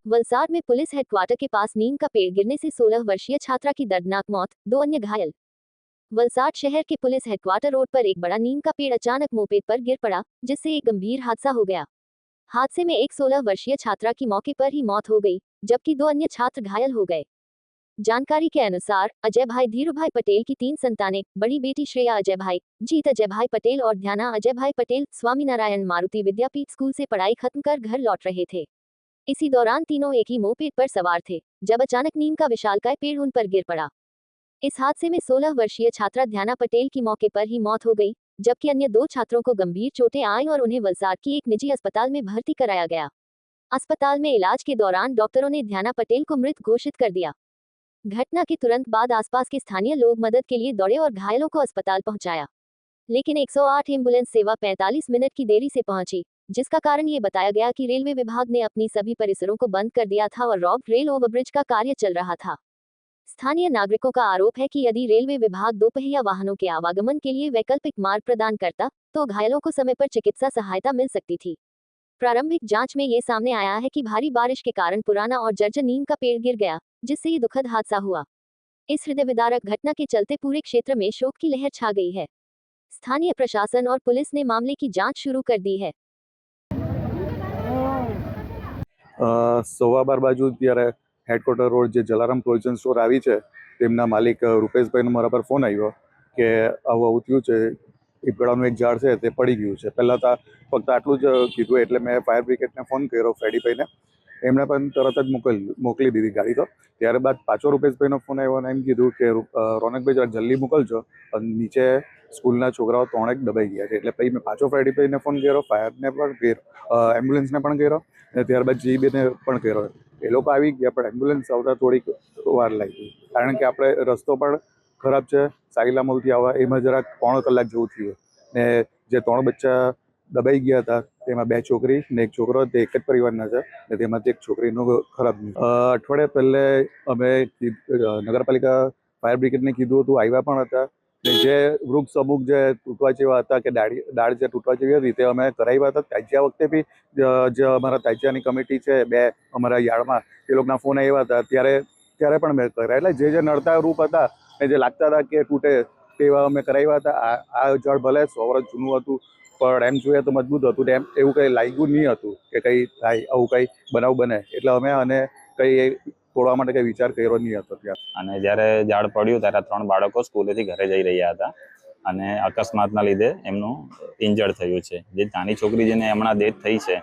वलसाड में police headquarter के पास नीम का पेड़ गिरने से 16 वर्षीय छात्रा की दर्दनाक मौत, 2 अन्य घायल। वलसाड शहर के पुलिस हेडक्वार्टर रोड पर एक बड़ा नीम का पेड़ अचानक मोपेड पर गिर पड़ा, जिससे एक गंभीर हादसा हो गया। हादसे में एक 16 वर्षीय छात्रा की मौके पर ही मौत हो गई, जबकि 2 अन्य छात्र घायल हो गए। जानकारी के अनुसार अजय भाई धीरूभाई पटेल की 3 संतानें, बड़ी बेटी श्रेया अजय भाई, जीत अजय भाई पटेल और ध्याना अजय भाई पटेल स्वामीनारायण मारुति विद्यापीठ स्कूल से पढ़ाई खत्म कर घर लौट रहे थे। इसी दौरान तीनों एक ही मोपेड पर सवार थे, जब अचानक नीम का विशालकाय पेड़ उन पर गिर पड़ा। इस हादसे में 16 वर्षीय छात्रा ध्याना पटेल की मौके पर ही मौत हो गई, जबकि अन्य 2 छात्रों को गंभीर चोटें आईं और उन्हें वलसाड की एक निजी अस्पताल में भर्ती कराया गया। अस्पताल में इलाज के दौरान डॉक्टरों ने ध्याना पटेल को मृत घोषित कर दिया। घटना के तुरंत बाद आसपास के स्थानीय लोग मदद के लिए दौड़े और घायलों को अस्पताल पहुंचाया, लेकिन 108 एम्बुलेंस सेवा 45 मिनट की देरी से पहुंची, जिसका कारण ये बताया गया कि रेलवे विभाग ने अपनी सभी परिसरों को बंद कर दिया था और रॉक रेल ओवरब्रिज का कार्य चल रहा था। स्थानीय नागरिकों का आरोप है कि यदि रेलवे विभाग दोपहिया वाहनों के आवागमन के लिए वैकल्पिक मार्ग प्रदान करता, तो घायलों को समय पर चिकित्सा सहायता मिल सकती थी। प्रारंभिक जांच में ये सामने आया है कि भारी बारिश के कारण पुराना और जर्जर नीम का पेड़ गिर गया, जिससे ये दुखद हादसा हुआ। इस हृदय विदारक घटना के चलते पूरे क्षेत्र में शोक की लहर छा गई है। स्थानीय प्रशासन और पुलिस ने मामले की जांच शुरू कर दी है। 12:15 બાજુ ત્યારે હેડક્વાર્ટર રોડ જે જલારામ પ્રોવિઝન સ્ટોર આવી છે તેમના માલિક રૂપેશભાઈનો મારા પર ફોન આવ્યો કે આવું આવું થયું છે, પીપળાનું એક ઝાડ છે તે પડી ગયું છે। પહેલાં તો ફક્ત આટલું જ કીધું, એટલે મેં ફાયર બ્રિગેડને ફોન કર્યો, ફેડીભાઈને, એમણે પણ તરત જ મોકલી દીધી ગાડી। તો ત્યારબાદ પાછો રૂપેશભાઈનો ફોન આવ્યો અને એમ કીધું કે રોનકભાઈ જરા જલ્દી મોકલજો, નીચે સ્કૂલના છોકરાઓ 3 દબાઈ ગયા છે। એટલે પછી મેં પાછો ફેડીભાઈને ફોન કર્યો, ફાયરને પણ કર્યો, એમ્બ્યુલન્સને પણ કર્યો અને ત્યારબાદ જીબીને પણ કર્યો। એ લોકો આવી ગયા, પણ એમ્બ્યુલન્સ આવતા થોડીક વાર લાગી, કારણ કે આપણે રસ્તો પણ ખરાબ છે, સાઈલામલથી આવવા એમાં જરાક 3 કલાક જેવું થયું ને જે 3 બચ્ચા દબાઈ ગયા હતા તેમાં 2 છોકરી ને 1 છોકરો, તે એક જ પરિવારના છે ને તેમાંથી એક છોકરીનું ખરાબ ન્યૂઝ। અઠવાડિયા પહેલે અમે નગરપાલિકા ફાયર બ્રિગેડને કીધું હતું, આવ્યા પણ હતા ને જે વૃક્ષ અમુક જે તૂટવા જેવા હતા કે દાળ જે તૂટવા જેવી હતી તે અમે કરાવ્યા હતા। તાજિયા વખતે બી જે અમારા તાજિયાની કમિટી છે 2 અમારા યાર્ડમાં, એ લોકોના ફોન આવ્યા હતા, ત્યારે પણ મેં કરાવ્યા। એટલે જે નડતા રૂપ હતા ને જે લાગતા હતા કે તૂટે તેવા અમે કરાવ્યા હતા। આ ઝાડ ભલે 100 વર્ષ જૂનું હતું, પણ એમ જોઈએ તો મજબૂત હતું, એમ એવું કંઈ લાગ્યું નહીં હતું કે કંઈ થાય, આવું કંઈ બનાવ બને, એટલે અમે અને કંઈ તોડવા માટે કંઈ વિચાર કર્યો નહીં હતો ત્યાં। અને જ્યારે ઝાડ પડ્યું ત્યારે 3 બાળકો સ્કૂલેથી ઘરે જઈ રહ્યા હતા અને અકસ્માતના લીધે એમનું ઇન્જર્ડ થયું છે। જે નાની છોકરી જેને હમણાં ડેથ થઈ છે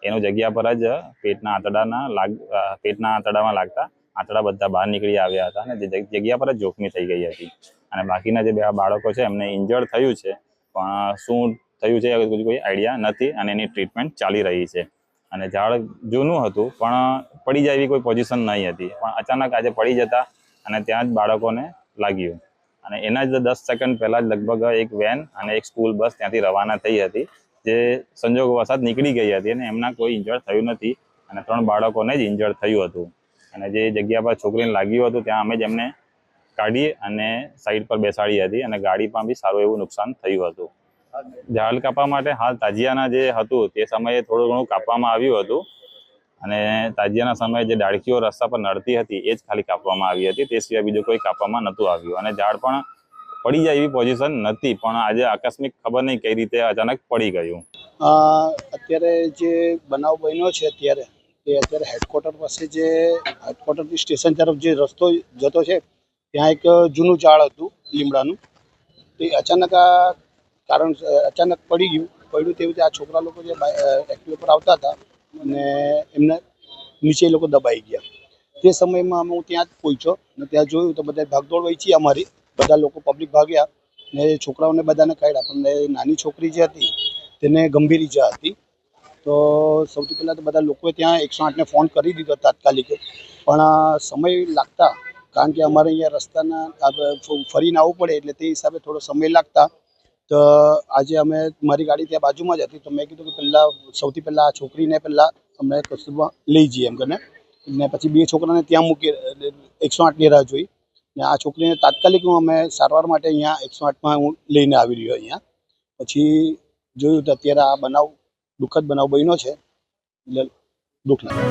એનું જગ્યા પર જ પેટના આંતરડામાં લાગતા આંતરડા બધા બહાર નીકળી આવ્યા હતા અને જગ્યા પર જ જોખમી થઈ ગઈ હતી। અને બાકીના જે 2 બાળકો છે એમને ઇન્જર્ડ થયું છે, પણ શું થયું છે કોઈ આઈડિયા નથી અને એની ટ્રીટમેન્ટ ચાલી રહી છે। અને ઝાડ જૂનું હતું પણ પડી જાય એવી કોઈ પોઝિશન નહીં હતી, પણ અચાનક આજે પડી જતા અને ત્યાં જ બાળકોને લાગ્યું અને એના જ 10 સેકન્ડ પહેલાં જ લગભગ એક વેન અને એક સ્કૂલ બસ ત્યાંથી રવાના થઈ હતી, જે સંજોગવશાત નીકળી ગઈ હતી અને એમના કોઈ ઇન્જર્ડ થયું નથી અને 3 બાળકોને જ ઇન્જર્ડ થયું હતું। અને જે જગ્યા પર છોકરીને લાગ્યું હતું ત્યાં અમે જ એમને કાઢી અને સાઈડ પર બેસાડી હતી અને ગાડીમાં બી સારું એવું નુકસાન થયું હતું। ઝાડ કાપવા માટે હાલ તાજિયાના જે હતું તે સમયે થોડું ઘણું કાપવામાં આવ્યું હતું અને તાજિયાના સમયે જે ડાળખીઓ રસ્તા પર નડતી હતી એ જ ખાલી કાપવામાં આવી હતી, તે સિવાય બીજું કોઈ કાપવામાં નહોતું આવ્યું। અને ઝાડ પણ પડી જાય એવી પોઝિશન નથી, પણ આજે આકસ્મિક ખબર નહીં કઈ રીતે અચાનક પડી ગયું। અત્યારે જે બનાવ બન્યો છે અત્યારે હેડક્વાર્ટર પાસે જે હેડક્વાર્ટરથી સ્ટેશન તરફ જે રસ્તો જતો છે ત્યાં એક જૂનું ઝાડ હતું લીમડાનું, તે અચાનક પડ્યું તેવી રીતે આ છોકરા લોકો જે એક્ટિવા પર આવતા હતા અને એમને નીચે એ લોકો દબાઈ ગયા। તે સમયમાં હું ત્યાં જ પહોંચ્યો અને ત્યાં જોયું તો બધા ભાગદોડ વહીચી, અમારી બધા લોકો પબ્લિક ભાગ્યા ને છોકરાઓને બધાને કાઢ્યા, પણ નાની છોકરી જે હતી તેને ગંભીર ઈજા હતી। તો સૌથી પહેલાં તો બધા લોકોએ ત્યાં 108ને ફોન કરી દીધો તાત્કાલિક, પણ સમય લાગતા, કારણ કે અમારે અહીંયા રસ્તાના ફરીને આવવું પડે એટલે તે હિસાબે થોડો સમય લાગતા, તો આજે અમે મારી ગાડી ત્યાં બાજુમાં જ હતી, તો મેં કીધું કે સૌથી પહેલાં આ છોકરીને પહેલાં અમે કસ્ટડીમાં લઈ જઈએ એમ કરીને, ને પછી 2 છોકરાને ત્યાં મૂકી 108ની રાહ જોઈ ને આ છોકરીને તાત્કાલિક અમે સારવાર માટે અહીંયા 108માં હું લઈને આવી રહ્યો અહીંયા। પછી જોયું તો અત્યારે આ દુઃખદ બનાવ બન્યો છે, એટલે દુઃખ લાગે।